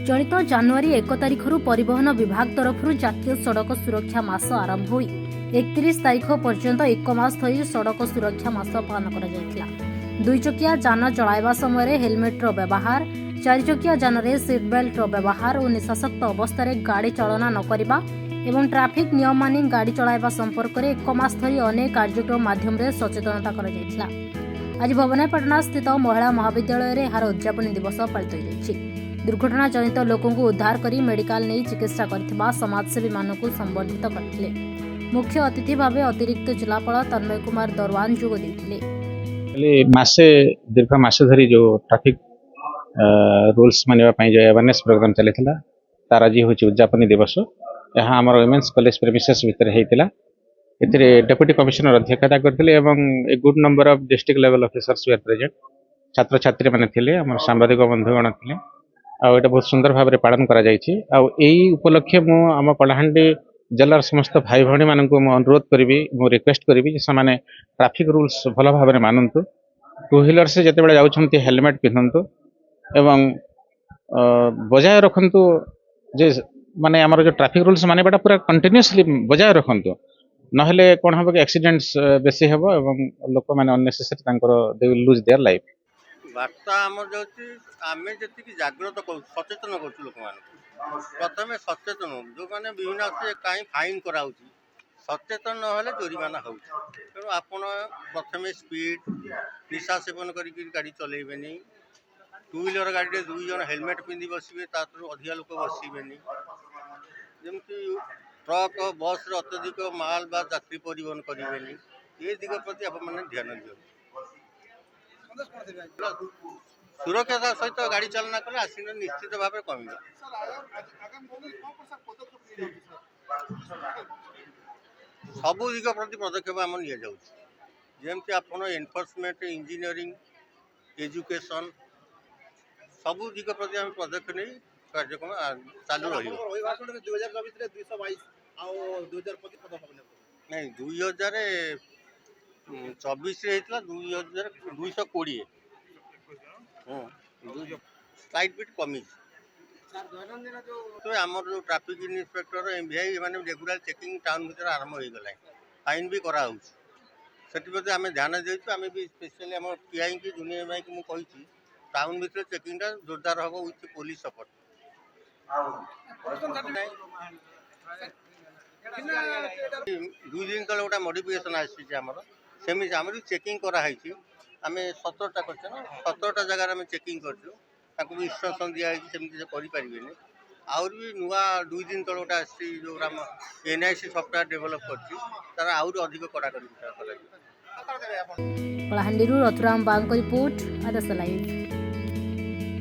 चलित जानुआरी 1 तारिख परिवहन विभाग तरफ जातीय सड़क सुरक्षा मास आरंभ हो 31 तारिख पर्यंत 1 मास धरी सड़क सुरक्षा मास पालन कर दुई चकिया जान चलाइबा समय हेलमेट व्यवहार, चारि चकिया जान में सीट बेल्ट व्यवहार और निशासक्त अवस्था गाड़ी चालना न करने एवं ट्रैफिक नियम मानि गाड़ी चलाइबा संपर्क में 1 मास धरी अनेक कार्यक्रम माध्यम सचेतनता कर आज भवनापाटना स्थित महिला महाविद्यालय में एहार उद्यापन दिवस पालित हो दुर्घटना जनित लोकों को उद्धार करी मेडिकल नहीं चिकित्सा करथिबा समाजसेवी मानकु संबर्धित करथिले। मुख्य अतिथि भावे अतिरिक्त जिलापाल तन्मय कुमार दरवान जोग देथिले। मासे दीर्घ मासे धरी जो ट्रैफिक रूल्स मानिबा पई जो अवेयरनेस प्रोग्राम चलेथिला तार आज होची उद्यापन दिवस। यहाँ हमर वुमेन्स कॉलेज प्रेमिसेस भीतर हेतिला। एथिरे डेप्यूटी कमिश्नर अध्यक्षता करथिले एवं a good number of district level officers were present. छात्र छात्री माने थिले, हमर सांबादिक बंधुगण थिले। आ एटा बहुत सुंदर भाव में पालन करा जायछि। आ एई उपलक्षे मु आम कलाहांडी जिलार समस्त भाई भौणी मानकु मु अनुरोध करिवि, मु रिक्वेस्ट करिवि जे समाने ट्रैफिक रूल्स भल भाव में मानन्तु। टू व्हीलर से जते बेले जाउछन्ति हेलमेट पिन्हन्तु एवं बजाय रखन्तु जे माने हमर जो ट्रैफिक रूल्स माने बेटा पूरा कंटिन्यूअसली बजाय रखन्तु। नहले कोन हबो कि एक्सीडेंट्स बेसी हेबो एवं लोक माने अननेसेसरी तांकर they will lose their life. वार्ता आम आमे जी जागृत कर सचेतन कर लोक प्रथम सचेतन जो मैंने विभिन्न कहीं फाइन कराऊँ सचेतन ना जोरिमाना हो तेणु आपण प्रथम स्पीड निशा सेवन कर गाड़ी चलेबे। टू व्हीलर गाड़ी दुई जन हेलमेट पिंधि बसवे अधिक लोक बसवे। जमी ट्रक बस अत्यधिक माल बा यात्री परिवहन करेंगे ये दिग प्रति आप ध्यान दियो। सुरक्षा सहित गाड़ी चालना कले आसिन निश्चित भाव कम सबू दिग प्रति पदक्षेप आम नि जमी आप एनफोर्समेंट इंजीनियरिंग एजुकेशन सबू दिग प्रति आम पदक्षेप नहीं कार्यक्रम चालू रही। नहीं 2024 होता 2220 स्लाइट बिट कमी तो आम जो ट्रैफिक इन्स्पेक्टर एमवीआई मैंने रेगुलर चेकिंग टाउन भीतर आरंभ हो गला। फाइन भी कराऊँ से आम ध्यान देचु। आम भी स्पेशली आम पीआई की जूनियर भाई की मुझे टाउन भीतर चेकिंग जोरदार हम विथ पुलिस सपोर्ट। दुई दिन तले गोटे मॉडिफिकेशन आमर सेमी आम चेकिंग कराई आम 17टा कर 17टा जगार आम चेकिंग कर इंस्ट्रक्शन दिखाई करें। आउर भी नुआ दुई दिन तले गोटे आसी जो आम एनआईसी सफ्टवेयर डेभलप कर अधिक कड़ाकड़ी कलाहांडी रथुराम बांक रिपोर्ट आदर्श लाइव।